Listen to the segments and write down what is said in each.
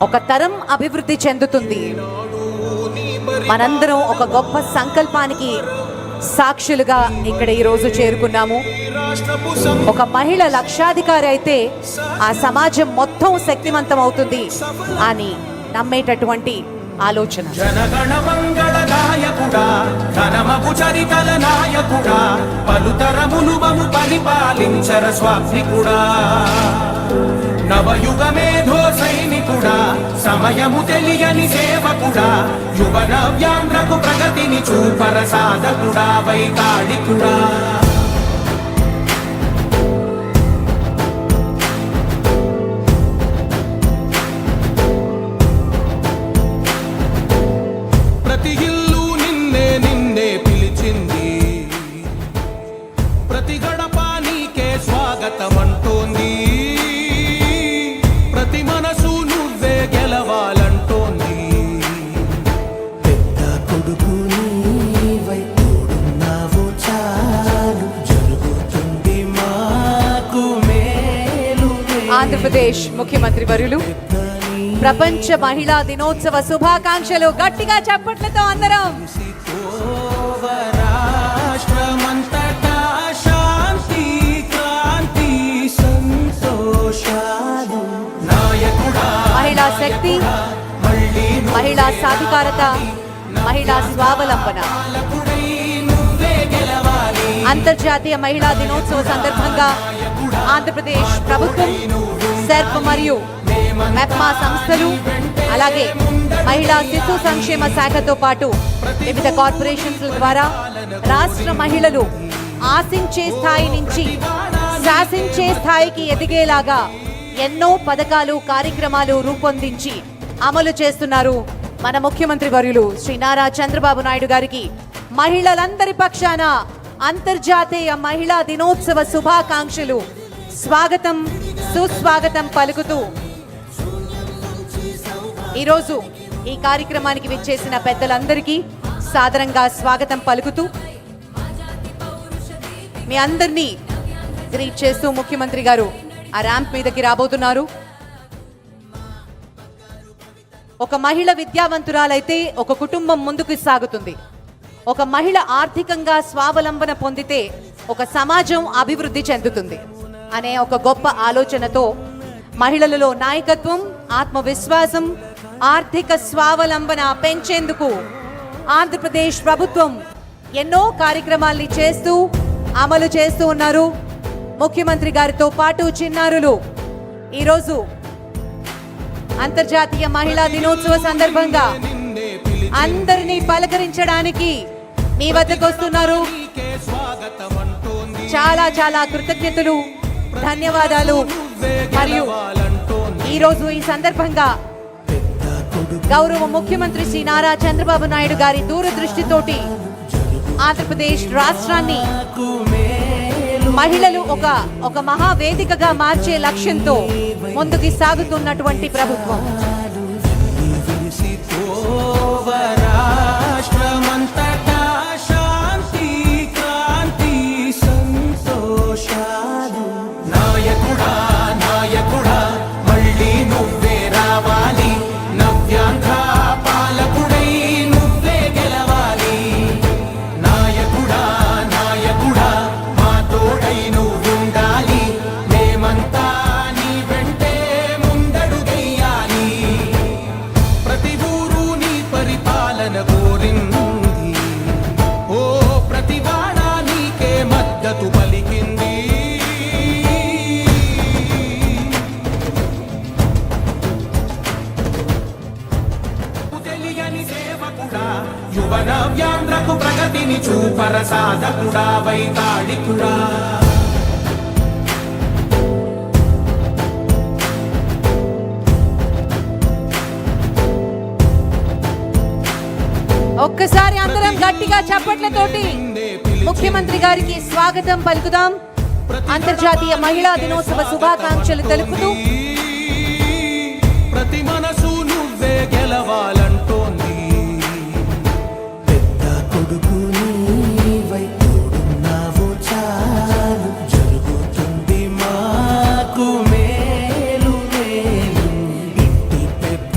ఒక తరం అభివృద్ధి చెందుతుంది. మనందరం ఒక గొప్ప సంకల్పానికి సాక్షులుగా ఇక్కడ ఈరోజు చేరుకున్నాము. ఒక మహిళ లక్షాధికారి అయితే ఆ సమాజం మొత్తం శక్తివంతం అవుతుంది అని నమ్మేటటువంటి ఆలోచన. జనగణ మంగళ నాయకుడా, ఘనమగు చరితల నాయకుడా, పలుతరములు మము పరిపాలించర స్వామికుడా, నవయుగ మేధో సైనికుడా, సమయము తెలియని సేవకుడా, యువ నవ్యాంధ్రకు ప్రగతిని చూపర సాధకుడా, వైతాళికుడా. ప్రతి ఇల్లు నిన్నే నిన్నే పిలిచింది, ప్రతి గడప నీకే స్వాగతం అంటోంది, ప్రతి మనసు నువ్వే గెలవాలంటోంది. పెద్ద కొడుకు నీవై తోడున్నావు చాలు, జరుగుతుంది మాకు మేలు. ఆంధ్రప్రదేశ్ ముఖ్యమంత్రి వర్యులు ప్రపంచ మహిళా దినోత్సవ శుభాకాంక్షలు. గట్టిగా చప్పట్లతో అందరం. రాష్ట్రమంతటా శాంతి క్రాంతి సంతోషాలు. నాయకుడా, మహిళా శక్తి, మహిళా సాధికారత, మహిళా స్వావలంబన. అంతర్జాతీయ మహిళా దినోత్సవ సందర్భంగా ఆంధ్రప్రదేశ్ ప్రభుత్వం, సెర్ప్ మరియు మెప్మా సంస్థలు, అలాగే మహిళా శిశు సంక్షేమ శాఖతో పాటు వివిధ కార్పొరేషన్ల ద్వారా రాష్ట్ర మహిళలు ఆశించే స్థాయి నుంచి శాసించే స్థాయికి ఎదిగేలాగా ఎన్నో పథకాలు, కార్యక్రమాలు రూపొందించి అమలు చేస్తున్నారు మన ముఖ్యమంత్రి వర్యులు శ్రీ నారా చంద్రబాబు నాయుడు గారికి మహిళలందరి పక్షాన అంతర్జాతీయ మహిళా దినోత్సవ శుభాకాంక్షలు, స్వాగతం సుస్వాగతం పలుకుతూ ఈరోజు ఈ కార్యక్రమానికి విచ్చేసిన పెద్దలందరికీ సాదరంగా స్వాగతం పలుకుతూ మీ అందరినీ గ్రీట్ చేస్తూ ముఖ్యమంత్రి గారు ఆ ర్యాంప్ మీదకి రాబోతున్నారు. ఒక మహిళ విద్యావంతురాలైతే ఒక కుటుంబం ముందుకు సాగుతుంది. ఒక మహిళ ఆర్థికంగా స్వావలంబన పొందితే ఒక సమాజం అభివృద్ధి చెందుతుంది అనే ఒక గొప్ప ఆలోచనతో మహిళలలో నాయకత్వం, ఆత్మవిశ్వాసం, ఆర్థిక స్వావలంబన పెంచేందుకు ఆంధ్రప్రదేశ్ ప్రభుత్వం ఎన్నో కార్యక్రమాల్ని చేస్తూ అమలు చేస్తూ ఉన్నారు. ముఖ్యమంత్రి గారితో పాటు చిన్నారులు ఈరోజు అంతర్జాతీయ మహిళా దినోత్సవ సందర్భంగా అందరినీ పలకరించడానికి మీ వద్దకు వస్తున్నారు. చాలా చాలా కృతజ్ఞతలు, ధన్యవాదాలు. మరియు ఈరోజు ఈ సందర్భంగా గౌరవ ముఖ్యమంత్రి శ్రీ నారా చంద్రబాబు నాయుడు గారి దూరదృష్టితోటి ఆంధ్రప్రదేశ్ రాష్ట్రాన్ని మహిళలు ఒక మహావేదికగా మార్చే లక్ష్యంతో ముందుకు సాగుతున్నటువంటి ప్రభుత్వం. యువ నవ్యాంధ్రకు ప్రగతిని చూపర సాధకుడా, వైతాళికుడా. ఒక్కసారి అందరం గట్టిగా చప్పట్లతోటి ముఖ్యమంత్రి గారికి స్వాగతం పలుకుదాం. అంతర్జాతీయ మహిళా దినోత్సవ శుభాకాంక్షలు తెలుపుతూ ప్రతి మనసు నువ్వే గెలవాలంటోంది. పెద్ద కొడుకు నీవై తోడున్నావు చాలు, జరుగుతుంది మాకు మేలు మేలు. ఇంటి పెద్ద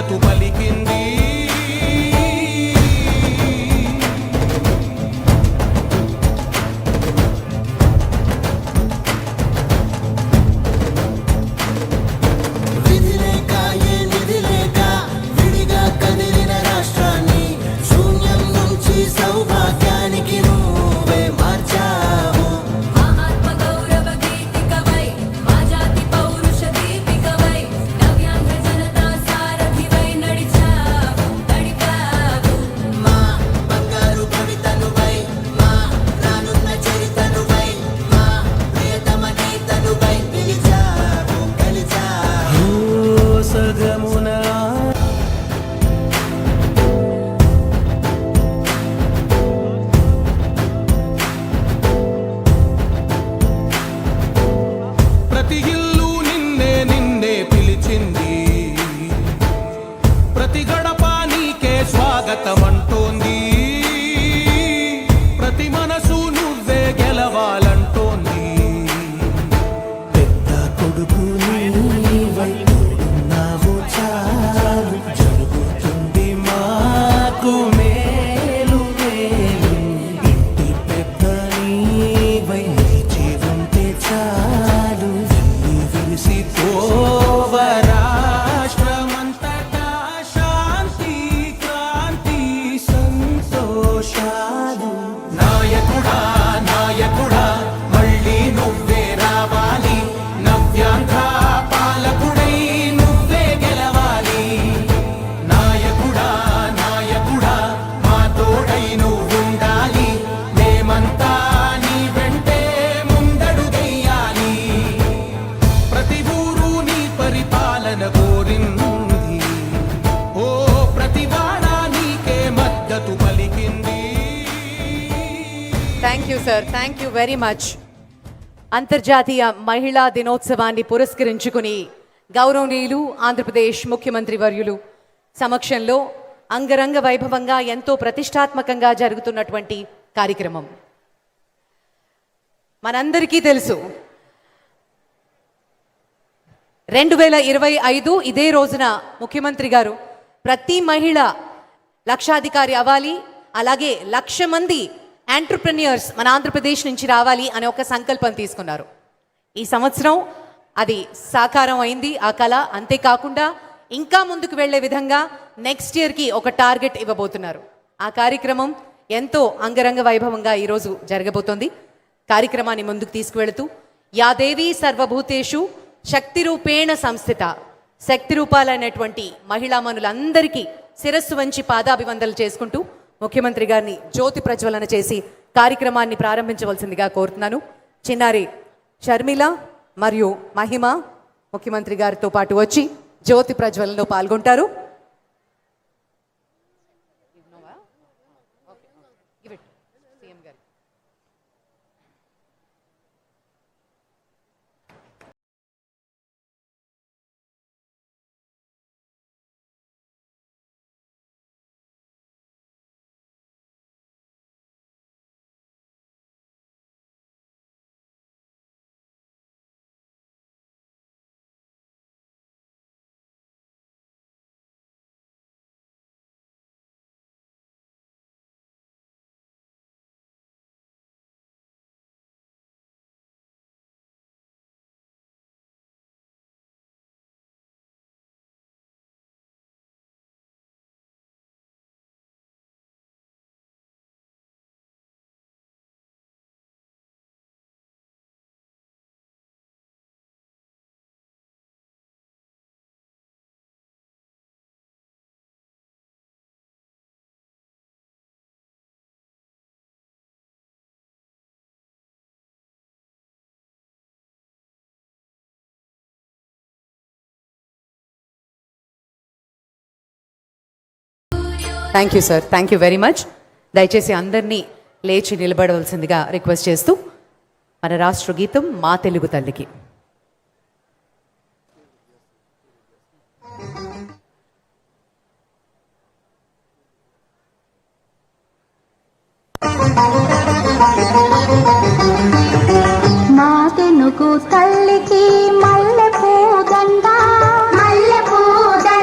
మద్దతు పలికింది. ప్రతి ఇల్లు నిన్నే నిన్నే పిలిచింది, ప్రతి గడప నీకే స్వాగతం అంటోంది, ప్రతి మనసు నువ్వే గెలవాలంటోంది. పెద్ద కొడుకు నీవై తోడున్నావు చాలు, జరుగుతుంది మాకు మేలు మేలు. ఇంటి పెద్ద నీవై నిలిచి ఉంటే చాలు, విరిసిపోవ రాష్ట్రమంతటా శాంతి క్రాంతి సంతోషాలు. నాయకుడా నాయకుడా మళ్ళీ నువ్వే రావాలి, నవ్యాంధ్ర పాలకుడై నువ్వే గెలవాలి. నాయకుడా నాయకుడా మా తోడై నువ్వుండాలి, మేమంతా నీ వెంటే ముందడుగెయ్యాలి. ప్రతి ఊరు నీ పరిపాలన కోరింది, ఓ ప్రతి వాడ నీకే మద్దతు పలికింది. Thank you sir, thank you very much. అంతర్జాతీయ మహిళా దినోత్సవాన్ని పురస్కరించుకుని గౌరవనీయులు ఆంధ్రప్రదేశ్ ముఖ్యమంత్రి వర్యులు సమక్షంలో అంగరంగ వైభవంగా ఎంతో ప్రతిష్టాత్మకంగా జరుగుతున్నటువంటి కార్యక్రమం. మనందరికీ తెలుసు 2025 ఇదే రోజున ముఖ్యమంత్రి గారు ప్రతి మహిళ లక్షాధికారి అవ్వాలి, అలాగే 1,00,000 మంది ఎంటర్‌ప్రెన్యూర్స్ మన ఆంధ్రప్రదేశ్ నుంచి రావాలి అనే ఒక సంకల్పం తీసుకున్నారు. ఈ సంవత్సరం అది సాకారం అయింది ఆ కళ. అంతేకాకుండా ఇంకా ముందుకు వెళ్లే విధంగా నెక్స్ట్ ఇయర్కి ఒక టార్గెట్ ఇవ్వబోతున్నారు. ఆ కార్యక్రమం ఎంతో అంగరంగ వైభవంగా ఈరోజు జరగబోతోంది. కార్యక్రమాన్ని ముందుకు తీసుకువెళుతూ యాదేవి సర్వభూతేషు శక్తి రూపేణ సంస్థిత, శక్తి రూపాలైనటువంటి మహిళామణులందరికీ శిరస్సు వంచి పాదాభివందనలు చేసుకుంటూ ముఖ్యమంత్రి గారిని జ్యోతి ప్రజ్వలన చేసి కార్యక్రమాన్ని ప్రారంభించవలసిందిగా కోరుతున్నాను. చిన్నారి షర్మిల మరియు మహిమ ముఖ్యమంత్రి గారితో పాటు వచ్చి జ్యోతి ప్రజ్వలనలో పాల్గొంటారు. Thank you sir, thank you very much. దయచేసి అందరినీ లేచి నిలబడవలసిందిగా రిక్వెస్ట్ చేస్తూ మన రాష్ట్ర గీతం మా తెలుగు తల్లికి. మా తెలుగు తల్లికి